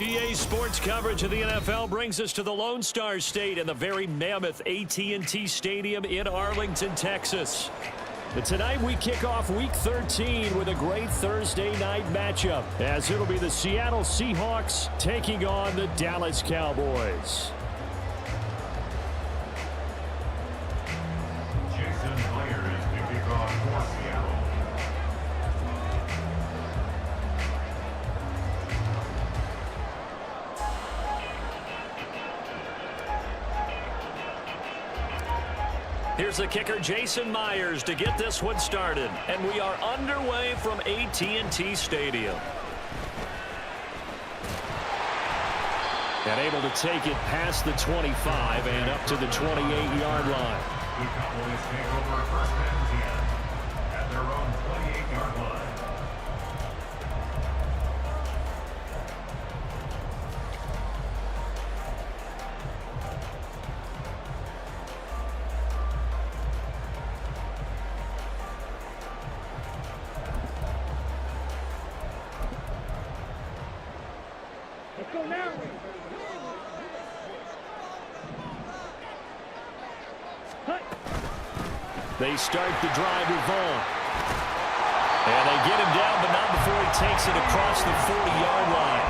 EA Sports coverage of the NFL brings us to the Lone Star State in the very mammoth AT&T Stadium in Arlington, Texas. But tonight we kick off Week 13 with a great Thursday night matchup, as it'll be the Seattle Seahawks taking on the Dallas Cowboys. Here's the kicker, Jason Myers, to get this one started. And we are underway from AT&T Stadium. And able to take it past the 25 and up to the 28-yard line. The Cowboys take over first and 10 at their own 28-yard line. They start the drive with Vaughn. And they get him down, but not before he takes it across the 40-yard line.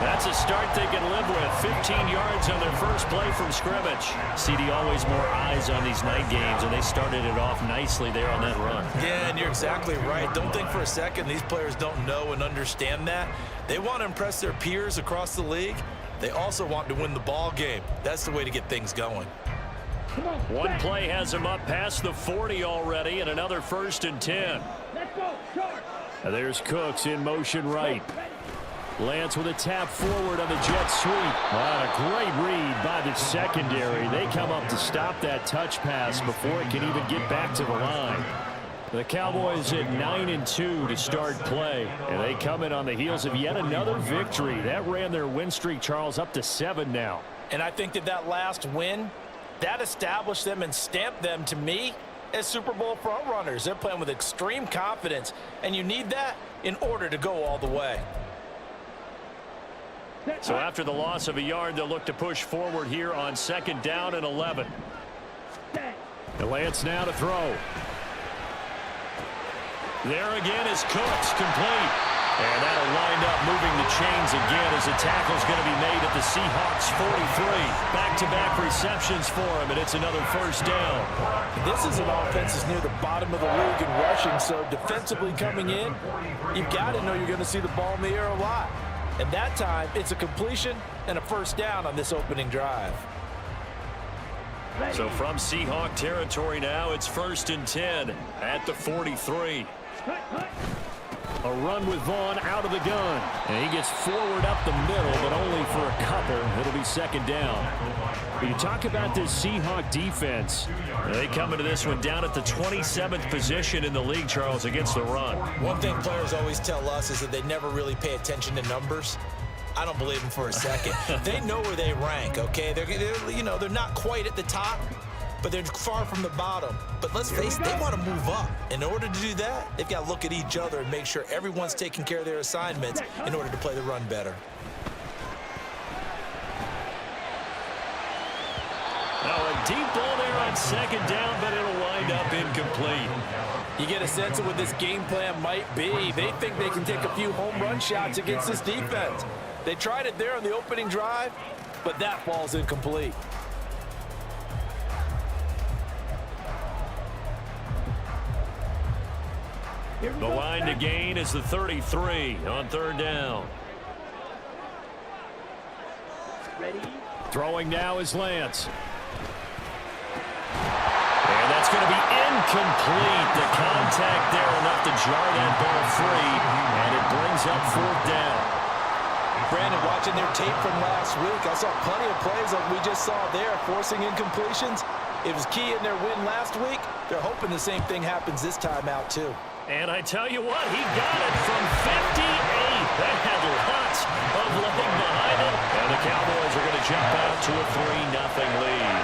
That's a start they can live with. 15 yards on their first play from scrimmage. CD, always more eyes on these night games, and they started it off nicely there on that run. Yeah, and you're exactly right. Don't think for a second these players don't know and understand that. They want to impress their peers across the league. They also want to win the ball game. That's the way to get things going. One play has him up past the 40 already, and another 1st and 10. Let's go, Charge. There's Cooks in motion right. Lance with a tap forward on the jet sweep. What a great read by the secondary. They come up to stop that touch pass before it can even get back to the line. The Cowboys at 9-2 to start play, and they come in on the heels of yet another victory. That ran their win streak, Charles, up to 7 now. And I think that last win, that established them and stamped them, to me, as Super Bowl frontrunners. They're playing with extreme confidence, and you need that in order to go all the way. So after the loss of a yard, they'll look to push forward here on 2nd down and 11. And Lance now to throw. There again is Cooks, complete. And that'll wind up moving the chains again as the tackle's going to be made at the Seahawks 43. Back-to-back receptions for him, and it's another 1st down. This is an offense that's near the bottom of the league in rushing, so defensively coming in, you've got to know you're going to see the ball in the air a lot. And that time, it's a completion and a 1st down on this opening drive. So from Seahawk territory now, it's 1st and 10 at the 43. A run with Vaughn out of the gun. And he gets forward up the middle, but only for a couple. It'll be 2nd down. When you talk about this Seahawk defense, they come into this one down at the 27th position in the league, Charles, against the run. One thing players always tell us is that they never really pay attention to numbers. I don't believe them for a second. They know where they rank, okay? They're not quite at the top, but they're far from the bottom. But let's face it, they want to move up. In order to do that, they've got to look at each other and make sure everyone's taking care of their assignments in order to play the run better. Now a deep ball there on 2nd down, but it'll wind up incomplete. You get a sense of what this game plan might be. They think they can take a few home run shots against this defense. They tried it there on the opening drive, but that ball's incomplete. The line to gain is the 33 on 3rd down. Ready? Throwing now is Lance. And that's going to be incomplete. The contact there enough to jar that ball free, and it brings up 4th down. Brandon, watching their tape from last week, I saw plenty of plays like we just saw there, forcing incompletions. It was key in their win last week. They're hoping the same thing happens this time out, too. And I tell you what, he got it from 58. That had lots of leg behind it. And the Cowboys are going to jump out to a 3-0 lead.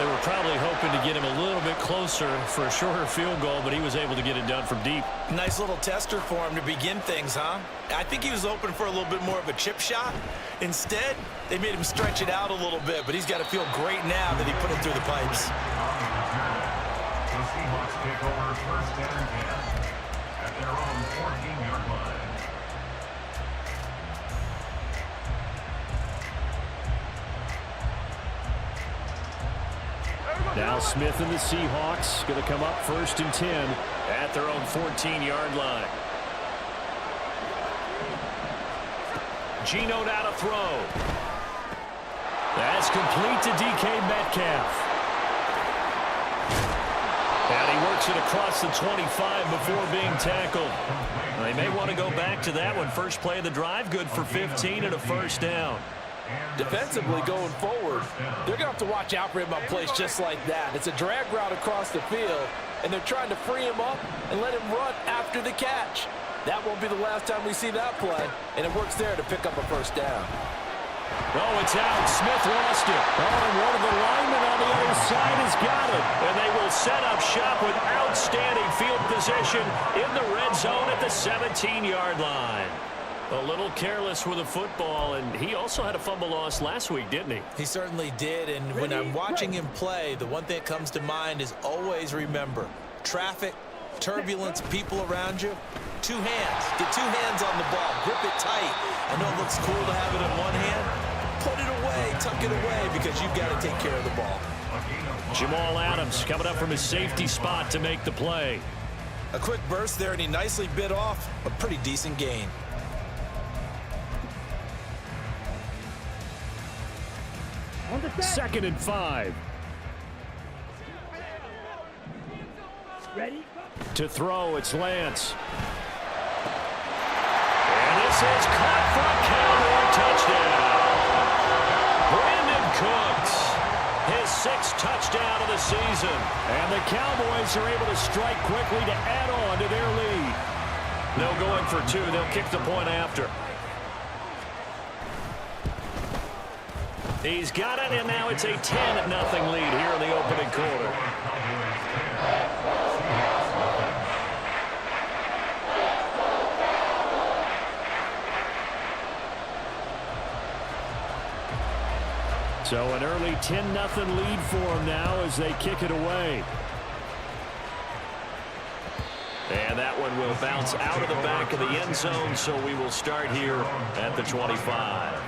They were probably hoping to get him a little bit closer for a shorter field goal, but he was able to get it done from deep. Nice little tester for him to begin things, huh? I think he was open for a little bit more of a chip shot. Instead, they made him stretch it out a little bit, but he's got to feel great now that he put it through the pipes. The Seahawks take over first and 10 at their own 14-yard line. Now Smith and the Seahawks going to come up first and 10 at their own 14-yard line. Geno now to throw. That's complete to DK Metcalf. And he works it across the 25 before being tackled. They may want to go back to that one. First play of the drive, good for 15 and a first down. Defensively going forward, they're going to have to watch out for him on plays just like that. It's a drag route across the field, and they're trying to free him up and let him run after the catch. That won't be the last time we see that play, and it works there to pick up a first down. Oh, it's out. Smith lost it. Oh, and one of the linemen on the other side has got it. And they will set up shop with outstanding field position in the red zone at the 17-yard line. A little careless with the football, and he also had a fumble loss last week, didn't he? He certainly did, and when I'm watching him play, the one thing that comes to mind is always remember, traffic, turbulence, people around you, two hands. Get two hands on the ball. Grip it tight. I know it looks cool to have it in one hand. Put it away, tuck it away, because you've got to take care of the ball. Jamal Adams coming up from his safety spot to make the play. A quick burst there, and he nicely bit off a pretty decent gain. Second and 5. Ready? To throw, it's Lance. And this is caught for a Cowboy touchdown. Brandon Cooks, his 6th touchdown of the season. And the Cowboys are able to strike quickly to add on to their lead. They'll go in for 2. They'll kick the point after. He's got it, and now it's a 10-0 lead here in the opening quarter. So an early 10-0 lead for them now as they kick it away. And that one will bounce out of the back of the end zone, so we will start here at the 25.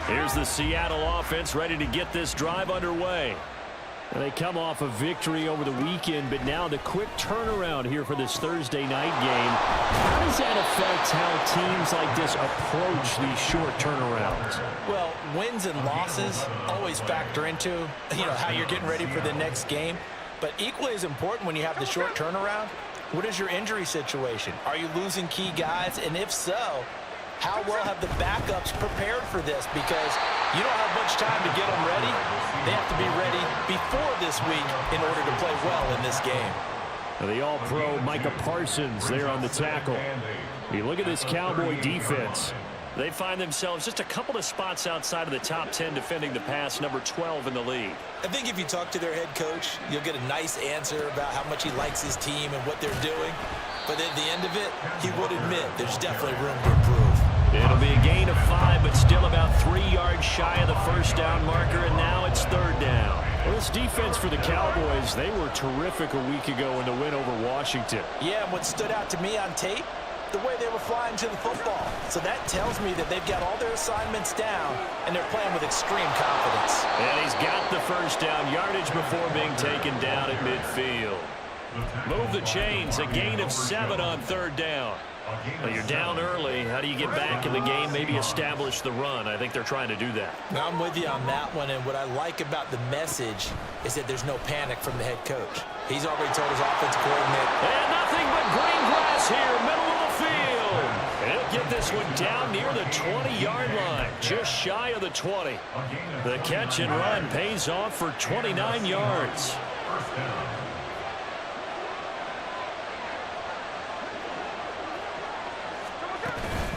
Here's the Seattle offense ready to get this drive underway. And they come off a victory over the weekend, but now the quick turnaround here for this Thursday night game. How does that affect how teams like this approach these short turnarounds? Well, wins and losses always factor into, how you're getting ready for the next game. But equally as important when you have the short turnaround, what is your injury situation? Are you losing key guys? And if so, how well have the backups prepared for this? Because you don't have much time to get them ready. They have to be ready before this week in order to play well in this game. The all-pro Micah Parsons there on the tackle. You look at this Cowboy defense. They find themselves just a couple of spots outside of the top 10 defending the pass, number 12 in the league. I think if you talk to their head coach, you'll get a nice answer about how much he likes his team and what they're doing. But at the end of it, he would admit there's definitely room to improve. It'll be a gain of 5, but still about 3 yards shy of the first down marker, and now it's 3rd down. Well, this defense for the Cowboys, they were terrific a week ago in the win over Washington. Yeah, and what stood out to me on tape, the way they were flying to the football. So that tells me that they've got all their assignments down, and they're playing with extreme confidence. And he's got the first down yardage before being taken down at midfield. Move the chains, a gain of 7 on 3rd down. Well, you're down early. How do you get back in the game, maybe establish the run? I think they're trying to do that. Now, I'm with you on that one, and what I like about the message is that there's no panic from the head coach. He's already told his offensive coordinator. And nothing but green grass here, middle of the field. And he'll get get this one down near the 20-yard line, just shy of the 20. The catch and run pays off for 29 yards. First down.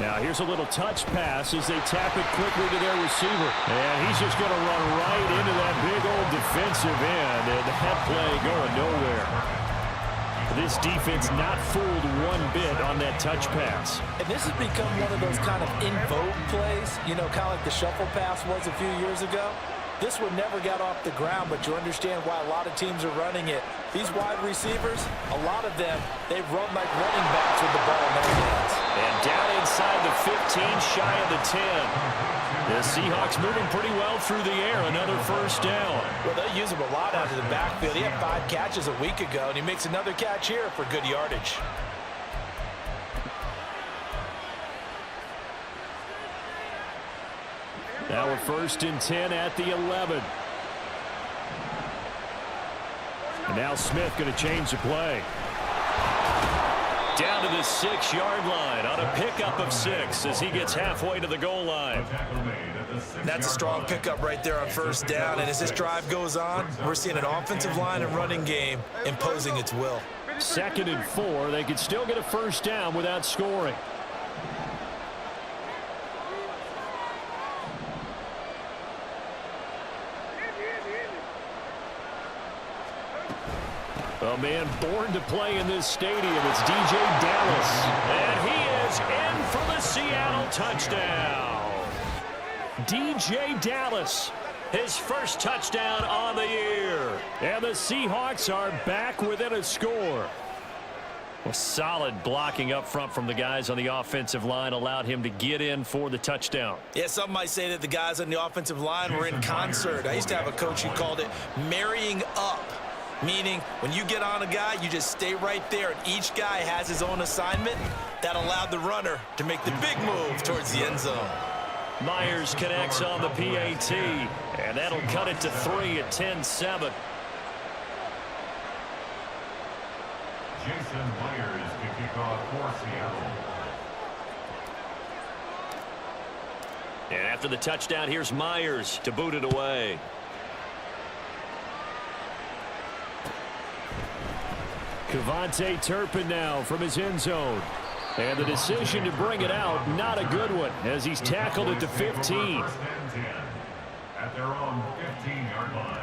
Now here's a little touch pass as they tap it quickly to their receiver. And he's just going to run right into that big old defensive end. And that play going nowhere. This defense not fooled one bit on that touch pass. And this has become one of those kind of in vogue plays, you know, kind of like the shuffle pass was a few years ago. This one never got off the ground, but you understand why a lot of teams are running it. These wide receivers, a lot of them, they run like running backs with the ball in their hands. And down inside the 15, shy of the 10. The Seahawks moving pretty well through the air. Another first down. Well, they use him a lot out of the backfield. He had 5 catches a week ago, and he makes another catch here for good yardage. Now we're first and 10 at the 11. And now Smith going to change the play. Down to the 6-yard line on a pickup of 6 as he gets halfway to the goal line. That's a strong pickup right there on first down. And as this drive goes on, we're seeing an offensive line and running game imposing its will. 2nd and 4. They could still get a first down without scoring. A man born to play in this stadium. It's DJ Dallas. And he is in for the Seattle touchdown. DJ Dallas, his first touchdown on the year. And the Seahawks are back within a score. Well, solid blocking up front from the guys on the offensive line allowed him to get in for the touchdown. Yeah, some might say that the guys on the offensive line were in concert. I used to have a coach who called it marrying up. Meaning, when you get on a guy, you just stay right there, and each guy has his own assignment. That allowed the runner to make the big move towards the end zone. Myers connects on the PAT, and that'll cut it to 3 at 10-7. Jason Myers to kick off for Seattle. And after the touchdown, here's Myers to boot it away. Kevontae Turpin now from his end zone. And the decision to bring it out, not a good one, as he's tackled at the 15. First and 10 at their own 15-yard line.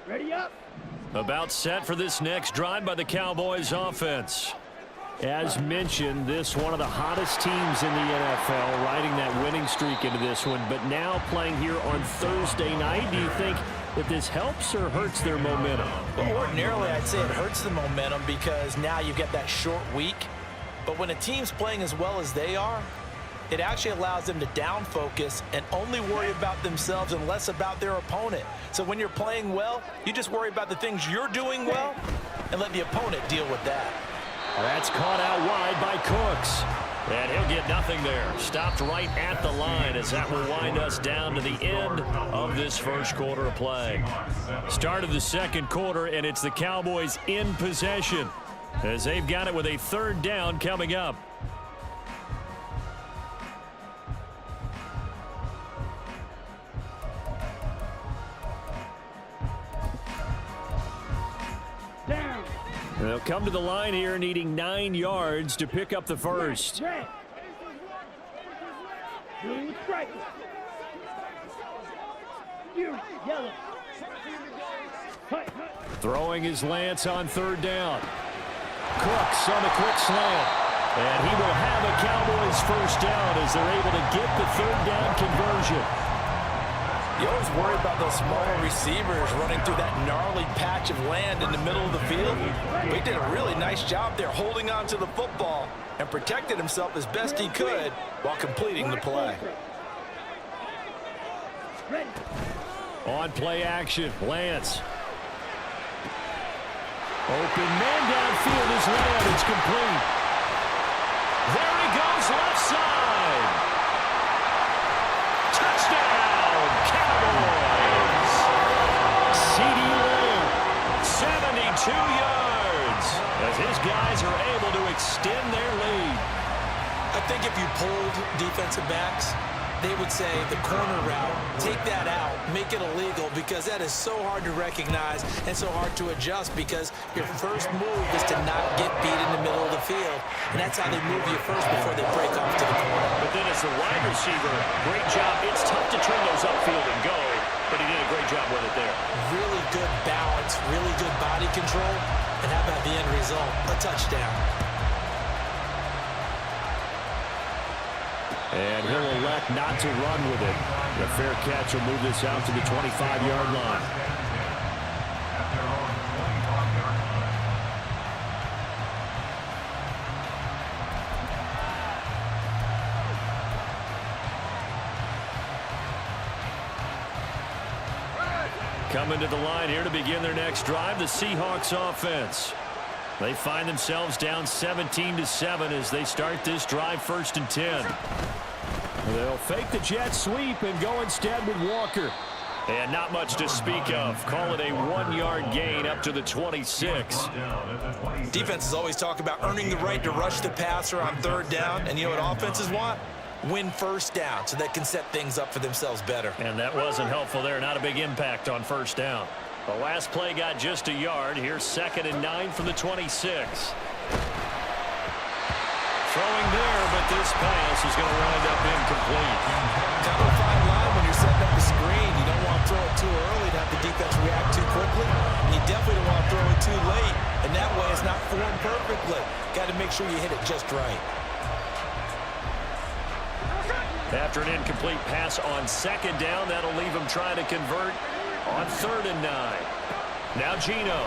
Ready up. About set for this next drive by the Cowboys offense. As mentioned, this one of the hottest teams in the NFL, riding that winning streak into this one, but now playing here on Thursday night. Do you think that this helps or hurts their momentum? Well, ordinarily, I'd say it hurts the momentum because now you get that short week. But when a team's playing as well as they are, it actually allows them to down focus and only worry about themselves and less about their opponent. So when you're playing well, you just worry about the things you're doing well and let the opponent deal with that. That's caught out wide by Cooks. And he'll get nothing there. Stopped right at the line as that will wind us down to the end of this first quarter of play. Start of the second quarter, and it's the Cowboys in possession as they've got it with a 3rd down coming up. They'll come to the line here needing 9 yards to pick up the first. Red. Blue with stripes. You, yellow. Throwing his Lance on 3rd down. Cooks on the quick slant. And he will have a Cowboys first down as they're able to get the 3rd down conversion. You always worry about those smaller receivers running through that gnarly patch of land in the middle of the field. But he did a really nice job there holding on to the football and protected himself as best he could while completing the play. On play action, Lance. Open man downfield is Lance. It's complete. There he goes, left side. Touchdown, Cowboys. if you polled defensive backs, they would say the corner route, take that out, make it illegal, because that is so hard to recognize and so hard to adjust, because your first move is to not get beat in the middle of the field, and that's how they move you first before they break off to the corner. But then as the wide receiver, great job. It's tough to turn those upfield and go, but he did a great job with it there. Really good balance, really good body control, and how about the end result? A touchdown. And he'll elect not to run with it. The fair catch will move this out to the 25-yard line. At their own 25-yard line. Coming to the line here to begin their next drive, the Seahawks offense. They find themselves down 17-7 as they start this drive, 1st and 10. They'll fake the jet sweep and go instead with Walker. And not much to speak of. Call it a 1-yard gain up to the 26. Defenses always talk about earning the right to rush the passer on 3rd down. And you know what offenses want? Win 1st down so they can set things up for themselves better. And that wasn't helpful there. Not a big impact on 1st down. The last play got just a yard. Here's 2nd and 9 from the 26. Throwing there, but this pass is going to wind up incomplete. Kind of a fine line when you're setting up the screen. You don't want to throw it too early to have the defense react too quickly. And you definitely don't want to throw it too late. And that way it's not formed perfectly. Got to make sure you hit it just right. After an incomplete pass on 2nd down, that'll leave him trying to convert on 3rd and 9. Now Gino.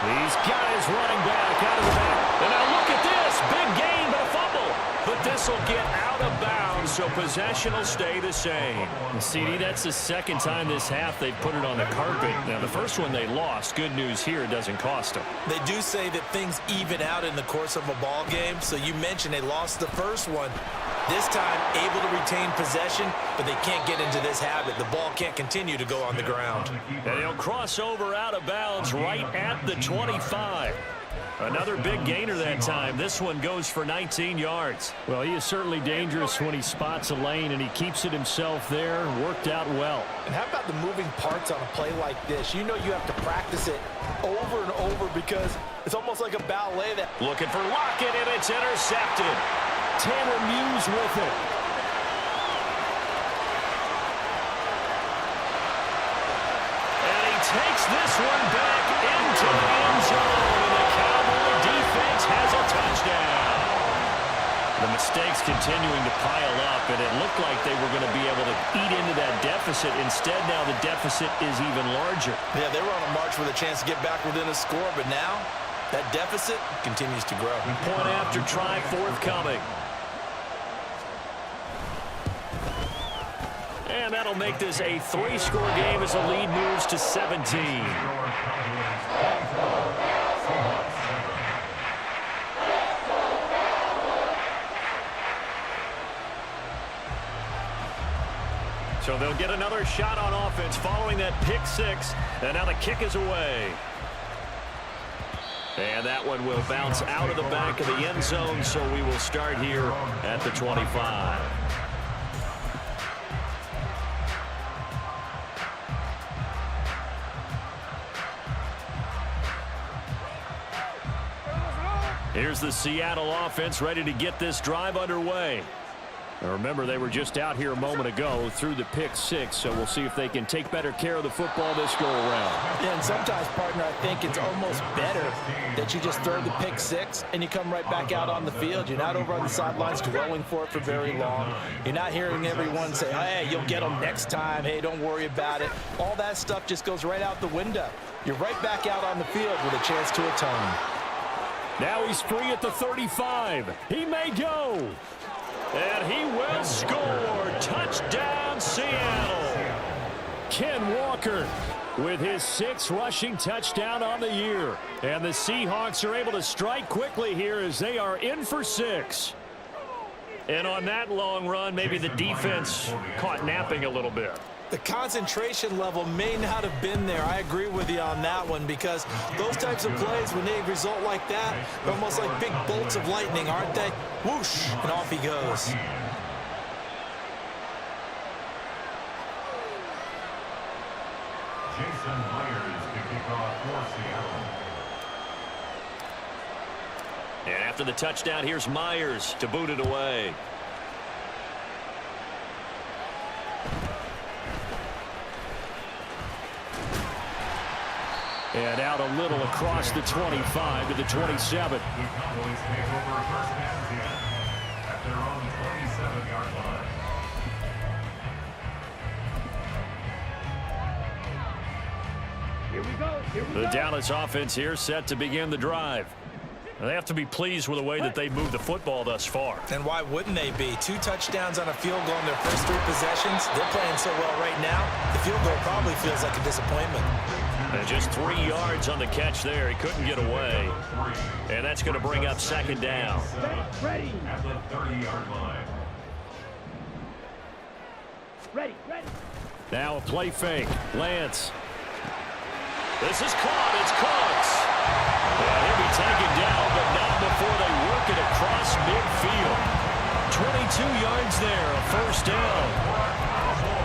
He's got his running back out of the back. And now look at this. Big gain, but a fumble. But this will get out of bounds, so possession will stay the same. CD, that's the 2nd time this half they've put it on the carpet. Now, the first one they lost. Good news here, it doesn't cost them. They do say that things even out in the course of a ball game. So you mentioned they lost the first one. This time, able to retain possession, but they can't get into this habit. The ball can't continue to go on the ground. And he'll cross over out of bounds right at the 25. Another big gainer that time. This one goes for 19 yards. Well, he is certainly dangerous when he spots a lane, and he keeps it himself there. Worked out well. And how about the moving parts on a play like this? You know you have to practice it over and over because it's almost like a ballet. Looking for Lockett, and it's intercepted. Tanner Muse with it. And he takes this one back into the end zone. And the Cowboy defense has a touchdown. The mistakes continuing to pile up, and it looked like they were going to be able to eat into that deficit. Instead, now the deficit is even larger. Yeah, they were on a march with a chance to get back within a score, but now that deficit continues to grow. Point after try forthcoming. And that'll make this a 3-score game as the lead moves to 17. So they'll get another shot on offense following that pick 6. And now the kick is away. And that one will bounce out of the back of the end zone, so we will start here at the 25. Here's the Seattle offense ready to get this drive underway. Now remember, they were just out here a moment ago through the pick 6, so we'll see if they can take better care of the football this go around. Yeah, and sometimes, partner, I think it's almost better that you just throw the pick 6 and you come right back out on the field. You're not over on the sidelines dwelling for it for very long. You're not hearing everyone say, hey, you'll get them next time. Hey, don't worry about it. All that stuff just goes right out the window. You're right back out on the field with a chance to atone. Now he's free at the 35. He may go. And he will score. Touchdown, Seattle. Ken Walker with his 6th rushing touchdown on the year. And the Seahawks are able to strike quickly here as they are in for 6. And on that long run, maybe the defense caught napping a little bit. The concentration level may not have been there. I agree with you on that one, because those types of plays, when they result like that, they're almost like big bolts of lightning, aren't they? Whoosh, and off he goes. Jason Myers to kick off for Seattle. And after the touchdown, here's Myers to boot it away. And out a little across the 25 to the 27. The Cowboys take over first and 10 at their own 27-yard line. Here we go. Here we The go. Dallas offense here set to begin the drive. They have to be pleased with the way that they moved the football thus far. And why wouldn't they be? 2 touchdowns on a field goal in their first 3 possessions. They're playing so well right now, the field goal probably feels like a disappointment. And just 3 yards on the catch there. He couldn't get away. And that's going to bring up second down. Ready. At the 30-yard line. Ready. Ready. Now a play fake. Lance. This is caught. It's Cooks. And he'll be taken down, but not before they work it across midfield. 22 yards there, a first down.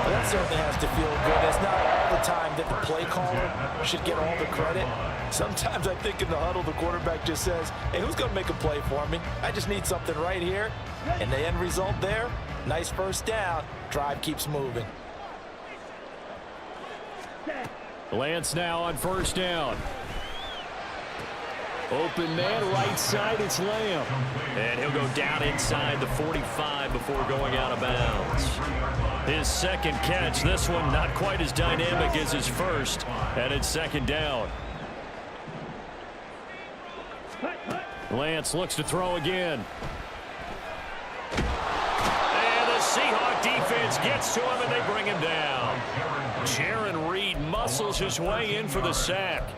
Well, that certainly has to feel good. It's not all the time that the play caller should get all the credit. Sometimes I think in the huddle, the quarterback just says, hey, who's going to make a play for me? I just need something right here. And the end result there, nice first down. Drive keeps moving. Lance now on first down. Open man, right side, it's Lamb. And he'll go down inside the 45 before going out of bounds. His second catch, this one not quite as dynamic as his first, and it's second down. Lance looks to throw again. And the Seahawk defense gets to him, and they bring him down. Jaron Reed muscles his way in for the sack.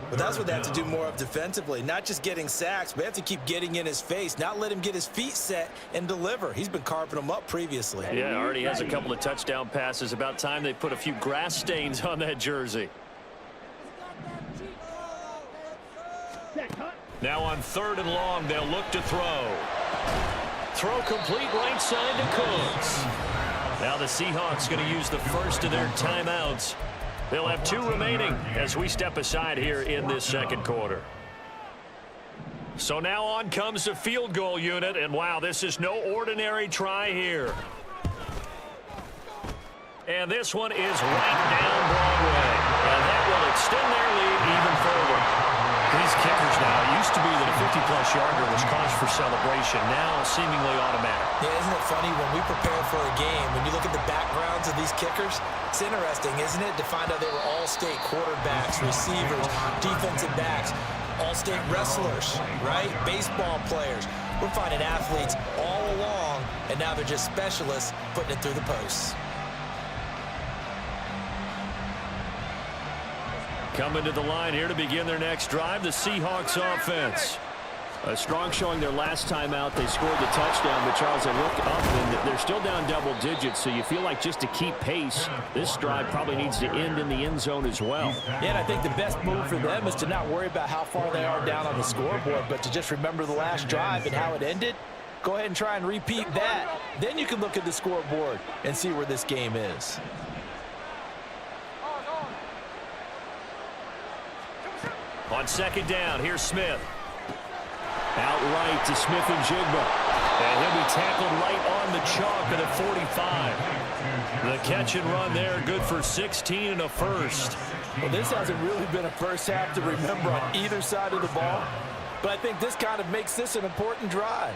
But that's what they have to do more of defensively. Not just getting sacks, but they have to keep getting in his face, not let him get his feet set and deliver. He's been carving them up previously. Yeah, already has a couple of touchdown passes. About time they put a few grass stains on that jersey. Now on 3rd and long, they'll look to throw. Throw complete right side to Cooks. Now the Seahawks going to use the first of their timeouts. They'll have 2 remaining as we step aside here in this second quarter. So now on comes the field goal unit, and wow, this is no ordinary try here. And this one is right down Broadway. And that will extend their lead even further. These kickers now, it used to be that a 50-plus yarder was cause for celebration, now seemingly automatic. Yeah, isn't it funny when we prepare for a game, when you look at the backgrounds of these kickers, it's interesting, isn't it, to find out they were all-state quarterbacks, receivers, defensive backs, all-state wrestlers, right? Baseball players. We're finding athletes all along, and now they're just specialists putting it through the posts. Coming to the line here to begin their next drive, the Seahawks offense. A strong showing their last time out. They scored the touchdown, but Charles, they look up and they're still down double digits, so you feel like just to keep pace, this drive probably needs to end in the end zone as well. Yeah, and I think the best move for them is to not worry about how far they are down on the scoreboard, but to just remember the last drive and how it ended. Go ahead and try and repeat that. Then you can look at the scoreboard and see where this game is. On second down, here's Smith. Out right to Smith and Jigba. And he'll be tackled right on the chalk of the 45. The catch and run there, good for 16 and a first. Well, this hasn't really been a first half to remember on either side of the ball, but I think this kind of makes this an important drive.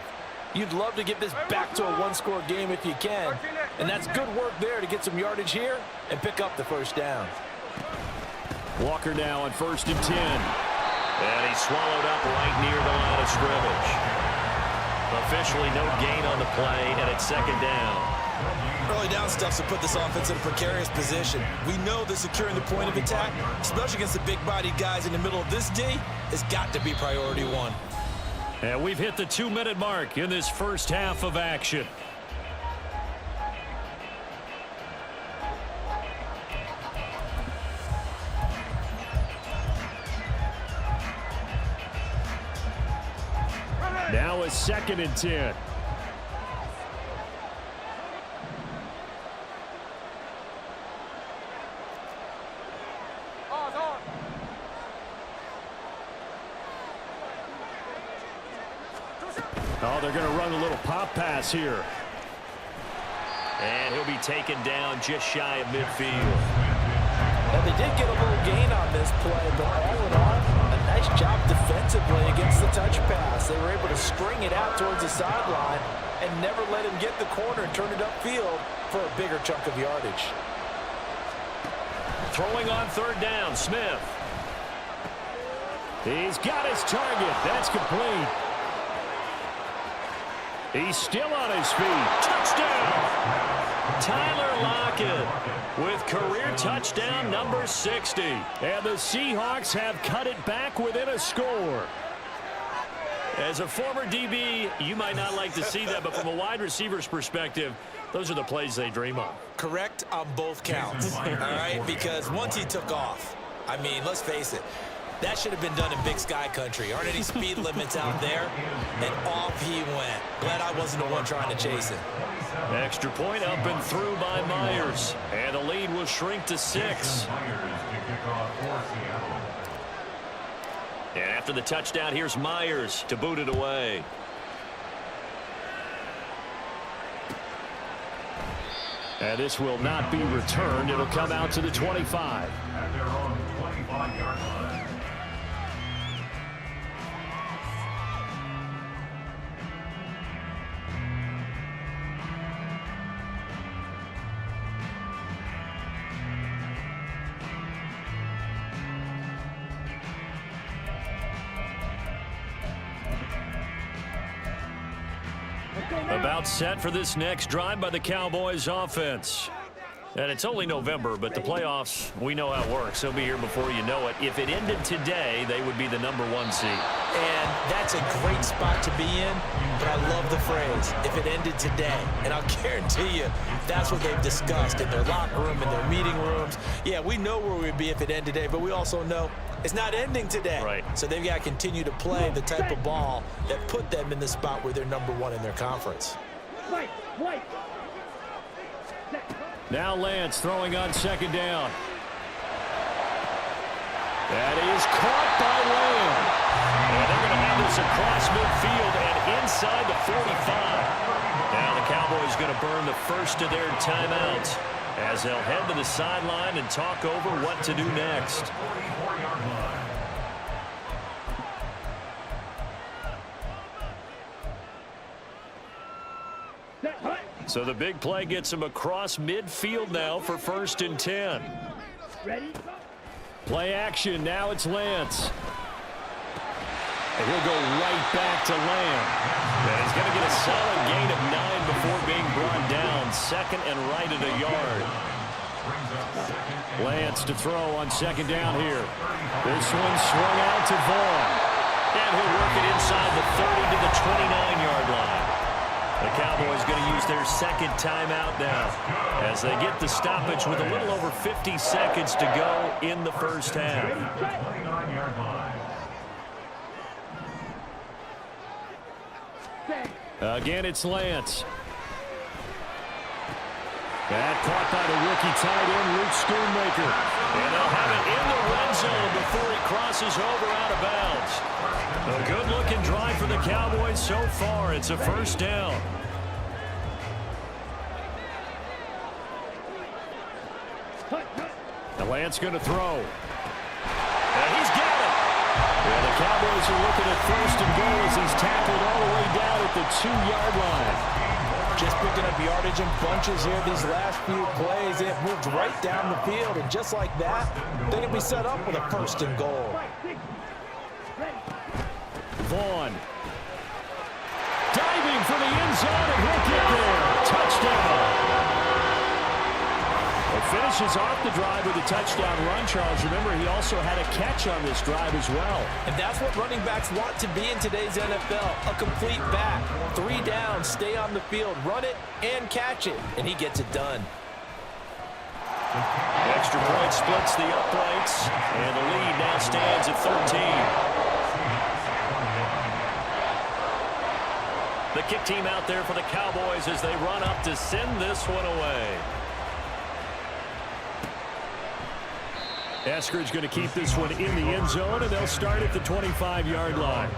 You'd love to get this back to a one-score game if you can, and that's good work there to get some yardage here and pick up the first down. Walker now on 1st and 10. And he's swallowed up right near the line of scrimmage. Officially no gain on the play, and it's second down. Early down stuff to put this offense in a precarious position. We know that securing the point of attack, especially against the big-bodied guys in the middle of this D, has got to be priority 1. And we've hit the 2-minute mark in this first half of action. Now a 2nd and 10. Oh, they're going to run a little pop pass here. And he'll be taken down just shy of midfield. Now, they did get a little gain on this play, but all in all, a nice job defensively against the touch pass. They were able to string it out towards the sideline and never let him get the corner and turn it upfield for a bigger chunk of yardage. Throwing on 3rd down, Smith. He's got his target. That's complete. He's still on his feet. Touchdown! Tyler Lockett with career touchdown number 60. And the Seahawks have cut it back within a score. As a former DB, you might not like to see that, but from a wide receiver's perspective, those are the plays they dream of. Correct on both counts, all right? Because once he took off, I mean, let's face it, that should have been done in Big Sky country. Aren't any speed limits out there? And off he went. Glad I wasn't the one trying to chase him. Extra point up and through by Myers. And the lead will shrink to 6. And after the touchdown, here's Myers to boot it away. And this will not be returned. It'll come out to the 25. At their own 25-yard line. About set for this next drive by the Cowboys offense. And it's only November, but the playoffs, we know how it works. They'll be here before you know it. If it ended today, they would be the number 1 seed. And that's a great spot to be in, but I love the phrase, if it ended today. And I'll guarantee you, that's what they've discussed in their locker room, in their meeting rooms. Yeah, we know where we'd be if it ended today, but we also know it's not ending today. Right. So they've got to continue to play the type of ball that put them in the spot where they're number 1 in their conference. White. Now Lance throwing on 2nd down. That is caught by Lamb. And they're going to hand this across midfield and inside the 45. Now the Cowboys going to burn the first of their timeouts as they'll head to the sideline and talk over what to do next. So the big play gets him across midfield now for 1st and 10. Ready? Play action. Now it's Lance. And he'll go right back to Lamb. And he's going to get a solid gain of 9 before being brought down. 2nd and right at a yard. Lance to throw on 2nd down here. This one swung out to Vaughn. And he'll work it inside the 30 to the 29-yard line. The Cowboys going to use their 2nd timeout now as they get the stoppage with a little over 50 seconds to go in the first half. Again, it's Lance. That caught by the rookie tight end, Luke Schoonmaker. And they'll have it in the red zone before he crosses over out of bounds. A good-looking drive for the Cowboys so far. It's a 1st down. The Lance going to throw. And he's got it. And the Cowboys are looking at 1st and goal as he's tackled all the way down at the 2-yard line. Just picking up yardage in bunches here these last few plays. They have moved right down the field, and just like that, they can be set up with a 1st and goal. Vaughn. Diving for the end zone, and he'll get there. Touchdown. It finishes off the drive with a touchdown run, Charles. Remember, he also had a catch on this drive as well. And that's what running backs want to be in today's NFL, a complete back. 3 downs, stay on the field, run it, and catch it, and he gets it done. Extra point splits the uprights, and the lead now stands at 13. The kick team out there for the Cowboys as they run up to send this one away. Eskridge going to keep this one in the end zone, and they'll start at the 25-yard line.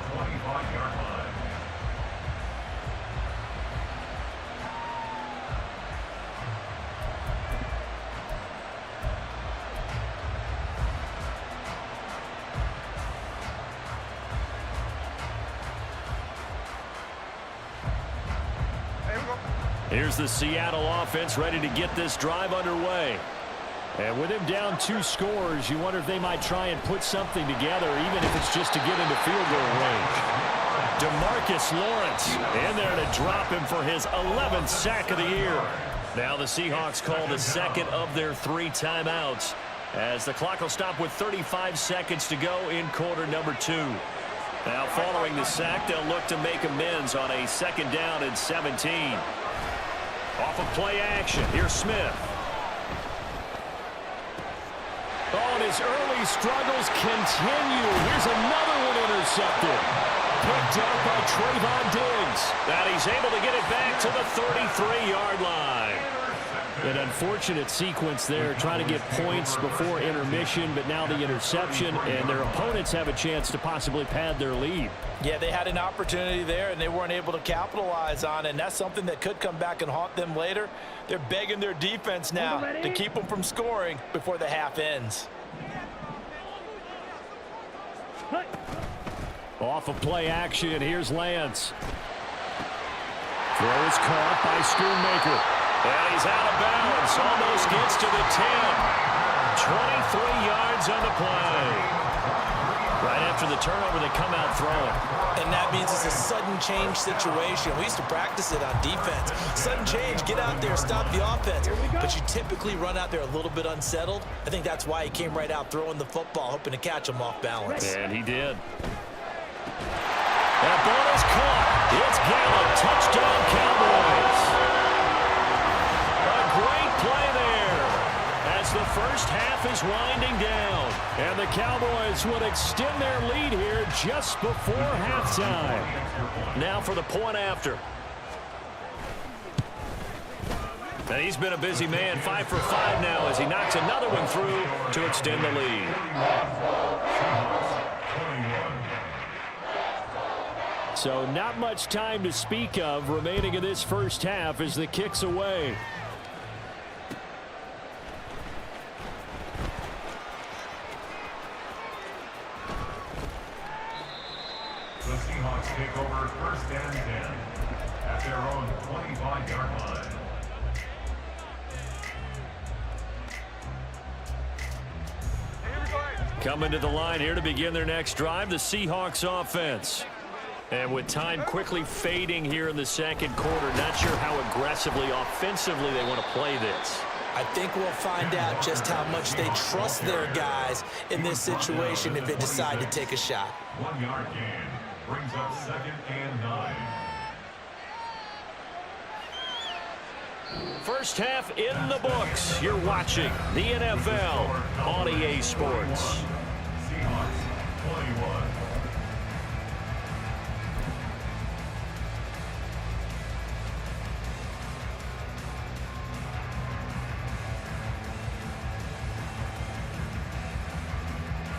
Here's the Seattle offense ready to get this drive underway. And with him down 2 scores, you wonder if they might try and put something together, even if it's just to get into field goal range. DeMarcus Lawrence in there to drop him for his 11th sack of the year. Now the Seahawks call the second of their 3 timeouts, as the clock will stop with 35 seconds to go in quarter number 2. Now following the sack, they'll look to make amends on a 2nd down and 17. Off of play action, here's Smith. Oh, and his early struggles continue. Here's another one intercepted. Picked up by Trayvon Diggs. And he's able to get it back to the 33-yard line. An unfortunate sequence there, trying to get points before intermission, but now the interception, and their opponents have a chance to possibly pad their lead. Yeah, they had an opportunity there, and they weren't able to capitalize on it, and that's something that could come back and haunt them later. They're begging their defense now to keep them from scoring before the half ends. Off of play action, here's Lance. Throw is caught by Schoonmaker. And he's out of bounds, almost gets to the 10. 23 yards on the play. Right after the turnover, they come out throwing. And that means it's a sudden change situation. We used to practice it on defense. Sudden change, get out there, stop the offense. But you typically run out there a little bit unsettled. I think that's why he came right out throwing the football, hoping to catch him off balance. And he did. That ball is caught. It's Gallup. Touchdown, Cowboys. Great play there as the first half is winding down. And the Cowboys would extend their lead here just before halftime. Now for the point after. And he's been a busy man, 5 for 5 now as he knocks another one through to extend the lead. So not much time to speak of remaining in this first half as the kick's away. The Seahawks take over 1st and 10 at their own 25-yard line. Coming to the line here to begin their next drive, the Seahawks offense. And with time quickly fading here in the second quarter, not sure how aggressively, offensively they want to play this. I think we'll find out just how much they trust their guys in this situation if they decide to take a shot. 1-yard gain brings up 2nd and 9. First half in the books. You're watching the NFL on EA Sports. Seahawks 21.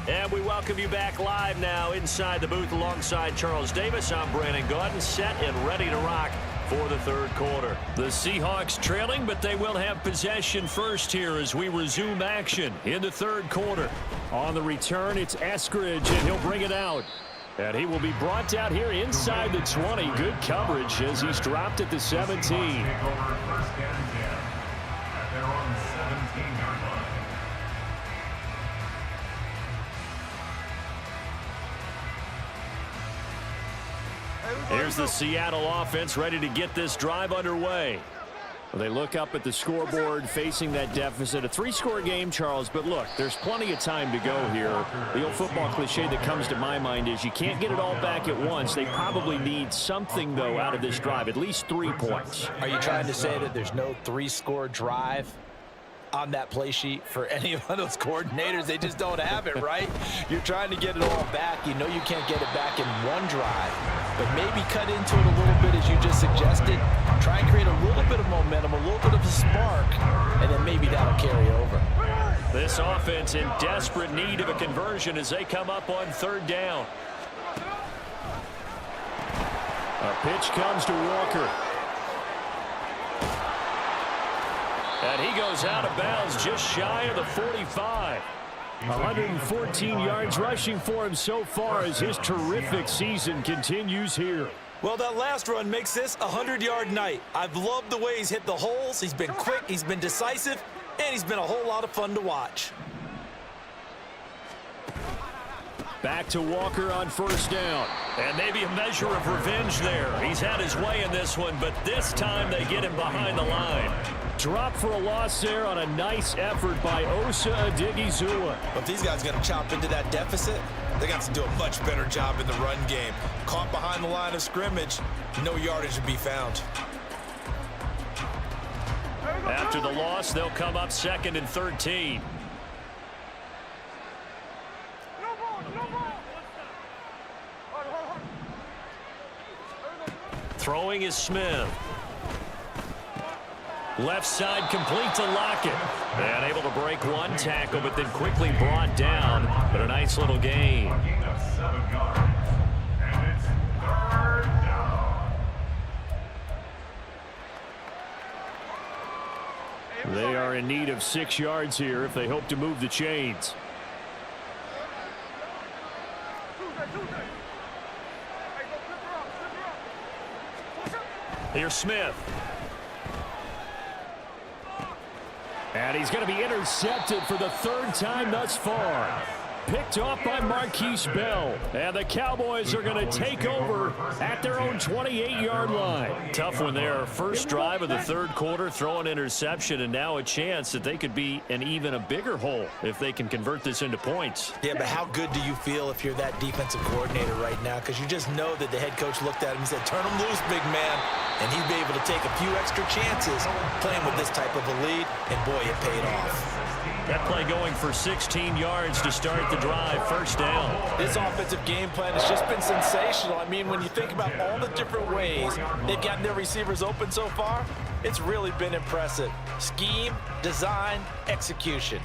And we welcome you back live now inside the booth alongside Charles Davis. I'm Brandon Gaudin, set and ready to rock for the third quarter. The Seahawks trailing, but they will have possession first here as we resume action in the third quarter. On the return, it's Eskridge, and he'll bring it out. And he will be brought out here inside the 20. Good coverage as he's dropped at the 17. Take over 1st and 10 at their own 17-yard line. Here's the Seattle offense ready to get this drive underway. Well, they look up at the scoreboard facing that deficit. A 3-score game, Charles, but look, there's plenty of time to go here. The old football cliche that comes to my mind is you can't get it all back at once. They probably need something, though, out of this drive, at least 3 points. Are you trying to say that there's no 3-score drive on that play sheet for any of those coordinators? They just don't have it, right? You're trying to get it all back. You know you can't get it back in one drive. but maybe cut into it a little bit as you just suggested. Try and create a little bit of momentum, a little bit of a spark, and then maybe that'll carry over. This offense in desperate need of a conversion as they come up on third down. A pitch comes to Walker. And he goes out of bounds just shy of the 45. 114 yards rushing for him so far as his terrific season continues here. Well, that last run makes this a 100-yard night. I've loved the way he's hit the holes. He's been quick, he's been decisive, and he's been a whole lot of fun to watch. Back to Walker on first down. And maybe a measure of revenge there. He's had his way in this one, but this time they get him behind the line. Drop for a loss there on a nice effort by Osa Odighizuwa. But if these guys are going to chop into that deficit, they got to do a much better job in the run game. Caught behind the line of scrimmage, no yardage to be found. After the loss, they'll come up 2nd and 13. Throwing is Smith. Left side complete to Lockett. And able to break one tackle, but then quickly brought down. But a nice little gain. They are in need of 6 yards here if they hope to move the chains. Here's Smith. And he's going to be intercepted for the 3rd time thus far. Picked off by Marquise Bell. And the Cowboys are going to take over at their own 28-yard line. Tough one there. First drive of the 3rd quarter, throw an interception, and now a chance that they could be in even a bigger hole if they can convert this into points. Yeah, but how good do you feel if you're that defensive coordinator right now? Because you just know that the head coach looked at him and said, turn him loose, big man. And he'd be able to take a few extra chances playing with this type of a lead, and boy, it paid off. That play going for 16 yards to start the drive. First down. This offensive game plan has just been sensational. I mean, when you think about all the different ways they've gotten their receivers open so far, it's really been impressive. Scheme, design, execution.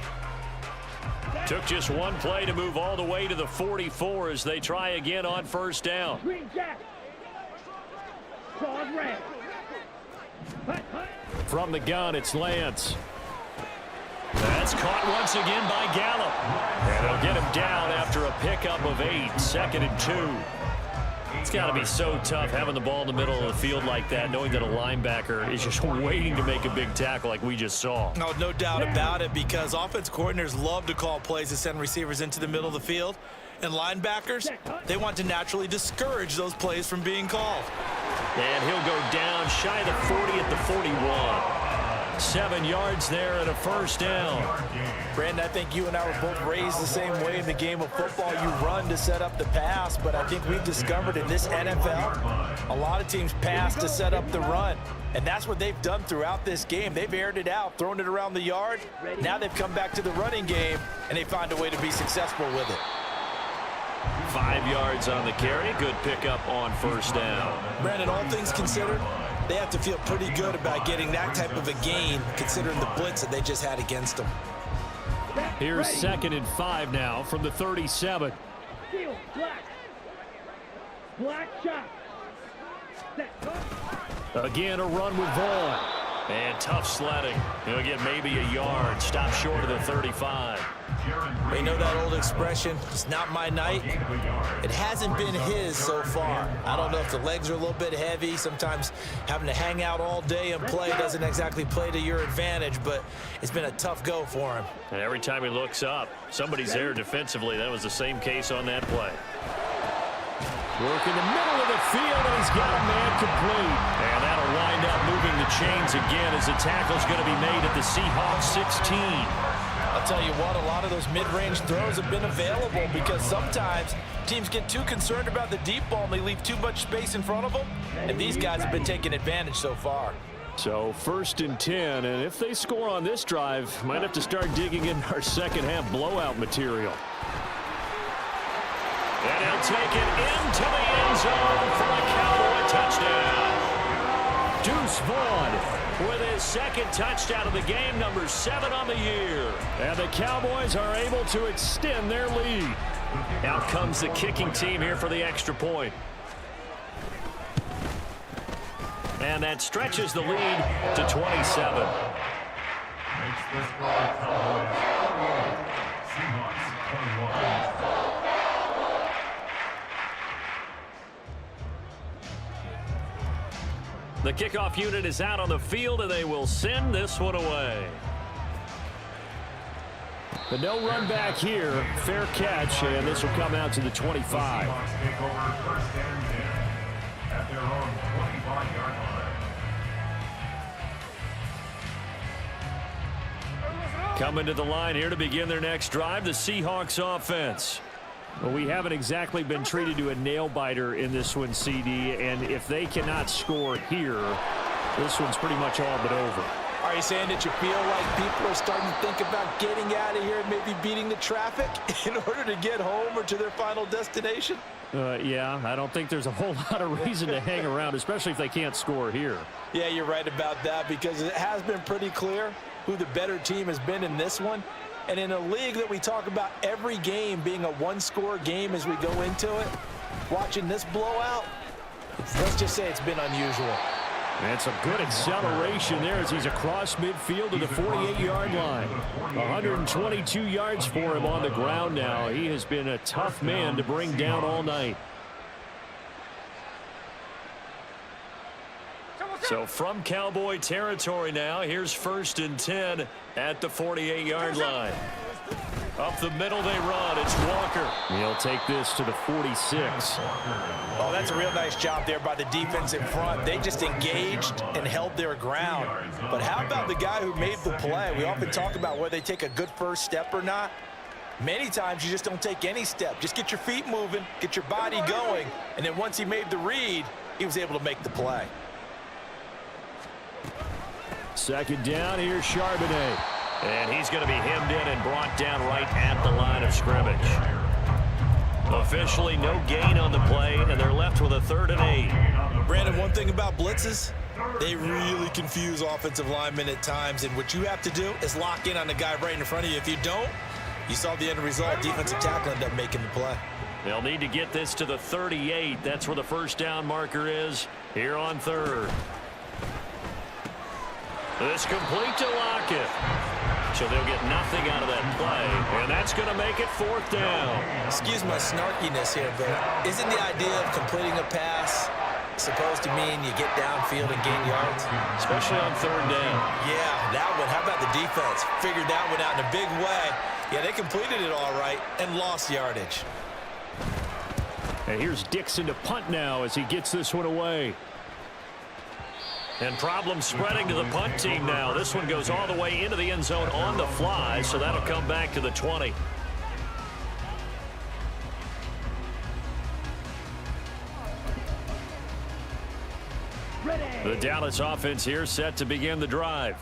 Took just one play to move all the way to the 44 as they try again on first down. Green Jack. Claws red. From the gun, it's Lance. That's caught once again by Gallup. And they'll get him down after a pickup of 8. 2nd and 2. It's got to be so tough having the ball in the middle of the field like that, knowing that a linebacker is just waiting to make a big tackle like we just saw. Oh, no doubt about it, because offense coordinators love to call plays to send receivers into the middle of the field. And linebackers, they want to naturally discourage those plays from being called. And he'll go down shy of the 40 at the 41. 7 yards there and a first down. Brandon, I think you and I were both raised the same way in the game of football. You run to set up the pass, but I think we've discovered in this NFL, a lot of teams pass to set up the run. And that's what they've done throughout this game. They've aired it out, thrown it around the yard. Now they've come back to the running game, and they find a way to be successful with it. 5 yards on the carry. Good pickup on first down. Brandon, all things considered, they have to feel pretty good about getting that type of a gain, considering the blitz that they just had against them. Here's 2nd and 5 now from the 37. Steal. Black. Black shot. Set. Again, a run with Vaughn. And tough sledding. He'll get maybe a yard. Stop short of the 35. You know that old expression, it's not my night. It hasn't been his so far. I don't know if the legs are a little bit heavy. Sometimes having to hang out all day and play doesn't exactly play to your advantage, but it's been a tough go for him. And every time he looks up, somebody's there defensively. That was the same case on that play. Work in the middle of the field, and he's got a man complete. And that'll wind up moving the chains again as the tackle's going to be made at the Seahawks 16. I'll tell you what, a lot of those mid-range throws have been available because sometimes teams get too concerned about the deep ball and they leave too much space in front of them, and these guys have been taking advantage so far. So 1st and 10, and if they score on this drive, might have to start digging in our second half blowout material. And he'll take it into the end zone for a Cowboy touchdown. Deuce Vaughn with his second touchdown of the game, number 7 on the year. And the Cowboys are able to extend their lead. Out comes the kicking team here for the extra point. And that stretches the lead to 27. Makes the score Cowboys 48, Seahawks 21. The kickoff unit is out on the field, and they will send this one away. But no run back here. Fair catch, and this will come out to the 25. Seahawks take over first and 10 at their own 25-yard line. Coming to the line here to begin their next drive, the Seahawks offense. Well, we haven't exactly been treated to a nail-biter in this one, CD, and if they cannot score here, this one's pretty much all but over. Are you saying that you feel like people are starting to think about getting out of here and maybe beating the traffic in order to get home or to their final destination? Yeah, I don't think there's a whole lot of reason to hang around, especially if they can't score here. Yeah, you're right about that, because it has been pretty clear who the better team has been in this one. And in a league that we talk about every game being a one-score game as we go into it, watching this blowout, let's just say it's been unusual. And some good acceleration there as he's across midfield to the 48-yard line. 122 yards for him on the ground now. He has been a tough man to bring down all night. So from Cowboy territory now, here's 1st and 10 at the 48-yard line. Up the middle they run. It's Walker. He'll take this to the 46. Oh, that's a real nice job there by the defense in front. They just engaged and held their ground. But how about the guy who made the play? We often talk about whether they take a good first step or not. Many times you just don't take any step. Just get your feet moving, get your body going, and then once he made the read, he was able to make the play. Second down, here's Charbonnet. And he's going to be hemmed in and brought down right at the line of scrimmage. Officially no gain on the play, and they're left with a 3rd and 8. Brandon, one thing about blitzes, they really confuse offensive linemen at times, and what you have to do is lock in on the guy right in front of you. If you don't, you saw the end result. Defensive tackle ended up making the play. They'll need to get this to the 38. That's where the first down marker is here on 3rd. This complete to Lockett. So they'll get nothing out of that play, and that's going to make it 4th down. Excuse my snarkiness here, but isn't the idea of completing a pass supposed to mean you get downfield and gain yards? Especially on 3rd down. Yeah, that one. How about the defense? Figured that one out in a big way. Yeah, they completed it all right and lost yardage. And here's Dixon to punt now as he gets this one away. And problems spreading to the punt team now. This one goes all the way into the end zone on the fly, so that'll come back to the 20. The Dallas offense here set to begin the drive.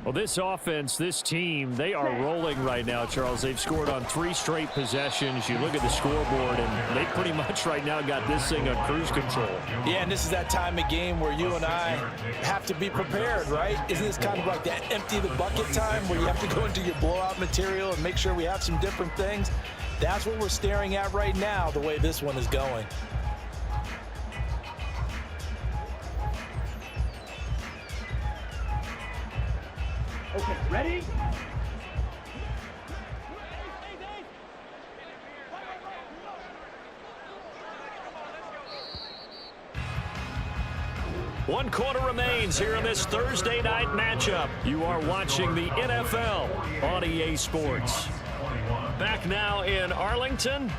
Well, this offense, this team, they are rolling right now, Charles. They've scored on 3 straight possessions. You look at the scoreboard, and they pretty much right now got this thing on cruise control. Yeah, and this is that time of game where you and I have to be prepared, right? Isn't this kind of like that empty the bucket time where you have to go into your blowout material and make sure we have some different things? That's what we're staring at right now, the way this one is going. Okay, ready? One quarter remains here in this Thursday night matchup. You are watching the NFL on EA Sports. Back now in Arlington.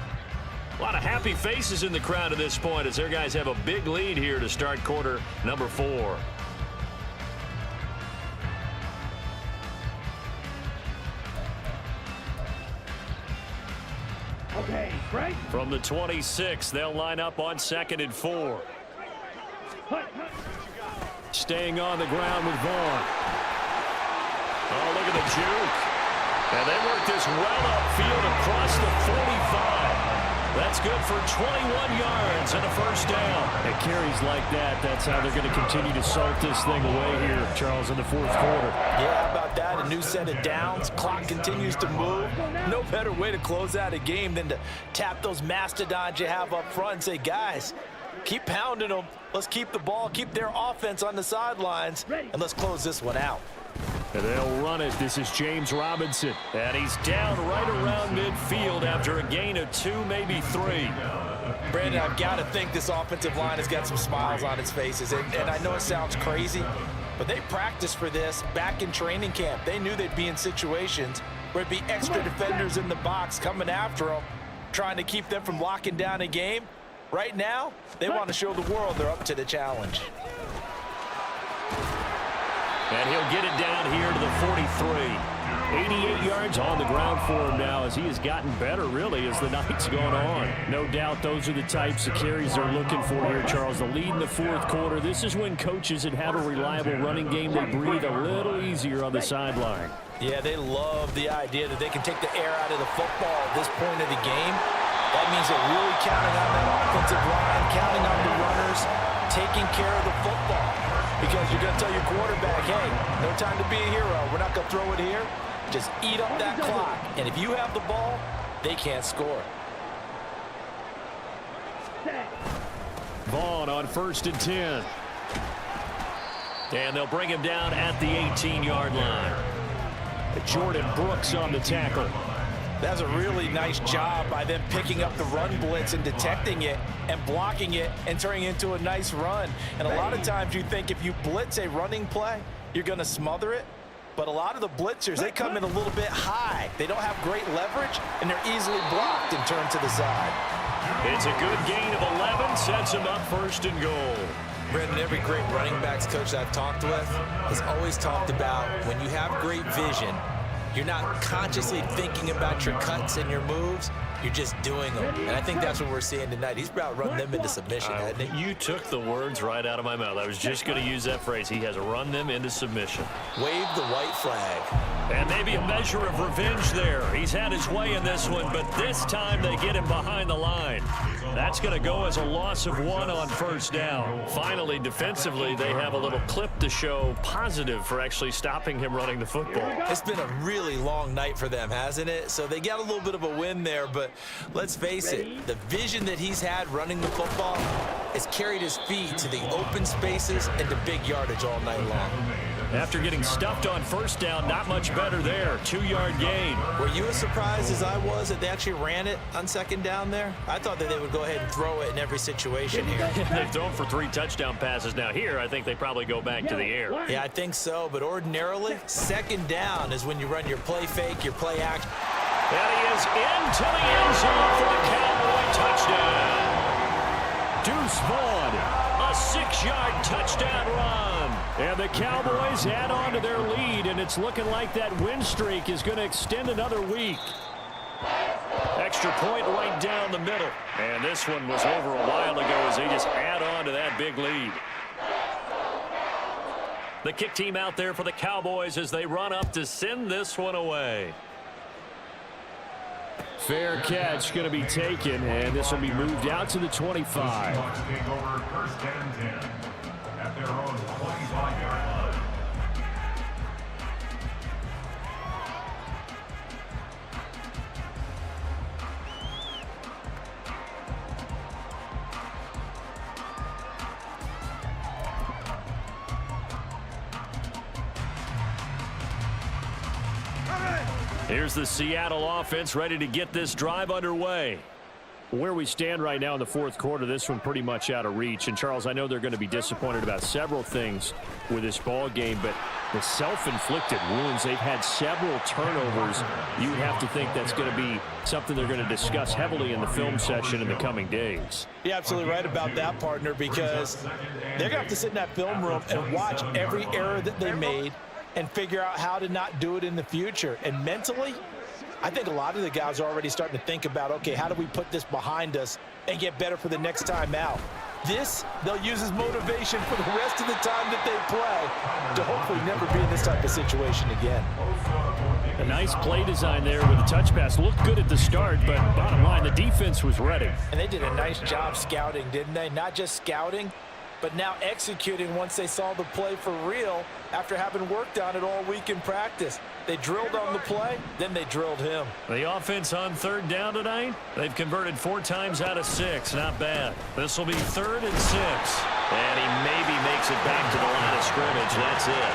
A lot of happy faces in the crowd at this point as their guys have a big lead here to start quarter number 4. Okay, break. From the 26, they'll line up on 2nd and 4. Staying on the ground with Vaughn. Oh, look at the juke. And they work this well upfield across the 45. That's good for 21 yards and a first down. At carries like that, that's how they're going to continue to salt this thing away here, Charles, in the fourth quarter. Yeah, how about that? A new set of downs. Clock continues to move. No better way to close out a game than to tap those mastodons you have up front and say, guys, keep pounding them. Let's keep the ball, keep their offense on the sidelines, and let's close this one out. And they'll run it. This is James Robinson. And he's down right around midfield after a gain of 2, maybe 3. Brandon, I've got to think this offensive line has got some smiles on its faces. And I know it sounds crazy, but they practiced for this back in training camp. They knew they'd be in situations where it'd be extra defenders in the box coming after them, trying to keep them from locking down a game. Right now, they want to show the world they're up to the challenge. And he'll get it down here to the 43. 88 yards on the ground for him now as he has gotten better, really, as the night's gone on. No doubt those are the types of carries they're looking for here, Charles. The lead in the fourth quarter. This is when coaches that have a reliable running game, they breathe a little easier on the sideline. Yeah, they love the idea that they can take the air out of the football at this point of the game. That means they're really counting on that offensive line, counting on the runners, taking care of the football. Because you're going to tell your quarterback, hey, no time to be a hero. We're not going to throw it here. Just eat up that clock. And if you have the ball, they can't score. Vaughn on 1st and 10. And they'll bring him down at the 18-yard line. Jordan Brooks on the tackle. That's a really nice job by them picking up the run blitz and detecting it and blocking it and turning it into a nice run. And a lot of times you think if you blitz a running play, you're going to smother it. But a lot of the blitzers, they come in a little bit high. They don't have great leverage, and they're easily blocked and turned to the side. It's a good gain of 11, sets him up 1st and goal. Brendan, every great running backs coach I've talked with has always talked about when you have great vision, you're not consciously thinking about your cuts and your moves. You're just doing them. And I think that's what we're seeing tonight. He's about run them into submission, hasn't he? You took the words right out of my mouth. I was just going to use that phrase. He has run them into submission. Wave the white flag. And maybe a measure of revenge there. He's had his way in this one, but this time they get him behind the line. That's going to go as a loss of 1 on 1st down. Finally, defensively, they have a little clip to show positive for actually stopping him running the football. It's been a really long night for them, hasn't it? So they got a little bit of a win there, but let's face it, the vision that he's had running the football has carried his feet to the open spaces and to big yardage all night long. After getting stuffed on 1st down, not much better there. 2-yard gain. Were you as surprised as I was that they actually ran it on 2nd down there? I thought that they would go ahead and throw it in every situation here. They've thrown for 3 touchdown passes. Now here, I think they probably go back to the air. Yeah, I think so, but ordinarily, 2nd down is when you run your play fake, your play action. And he is into the end zone for the Cowboy touchdown. Deuce Vaughn, a 6-yard touchdown run. And the Cowboys add on to their lead, and it's looking like that win streak is going to extend another week. Extra point right down the middle. And this one was over a while ago as they just add on to that big lead. The kick team out there for the Cowboys as they run up to send this one away. Fair catch going to be taken, and this will be moved out to the 25. Take over 1st and 10 at their own 25-yard line. Here's the Seattle offense ready to get this drive underway. Where we stand right now in the fourth quarter, this one pretty much out of reach. And, Charles, I know they're going to be disappointed about several things with this ball game, but the self-inflicted wounds, they've had several turnovers. You have to think that's going to be something they're going to discuss heavily in the film session in the coming days. You're absolutely right about that, partner, because they're going to have to sit in that film room and watch every error that they made and figure out how to not do it in the future. And mentally, I think a lot of the guys are already starting to think about, okay, how do we put this behind us and get better for the next time out? This, they'll use as motivation for the rest of the time that they play to hopefully never be in this type of situation again. A nice play design there with a touch pass. Looked good at the start, but bottom line, the defense was ready. And they did a nice job scouting, didn't they? Not just scouting, but now executing once they saw the play for real after having worked on it all week in practice. They drilled on the play, then they drilled him. The offense on third down tonight, they've converted 4 times out of 6. Not bad. This will be 3rd and 6. And he maybe makes it back to the line of scrimmage. That's it.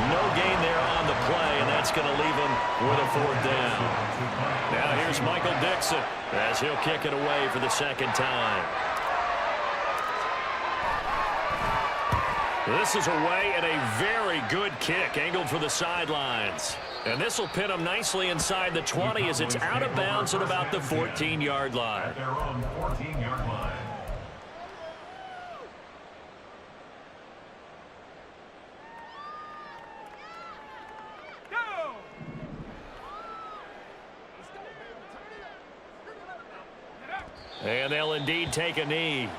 No gain there on the play, and that's going to leave him with a 4th down. Now here's Michael Dixon as he'll kick it away for the 2nd time. This is away and a very good kick angled for the sidelines. And this will pin him nicely inside the 20 as it's out of bounds at about the 14-yard line. At their own 14-yard line. And they'll indeed take a knee.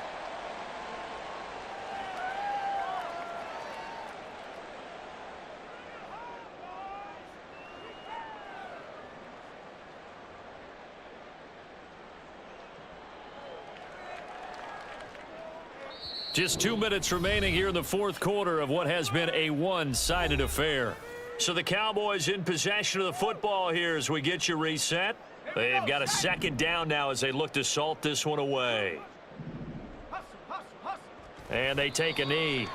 Just 2 minutes remaining here in the 4th quarter of what has been a one-sided affair. So the Cowboys in possession of the football here as we get you reset. They've got a 2nd down now as they look to salt this one away. And they take a knee.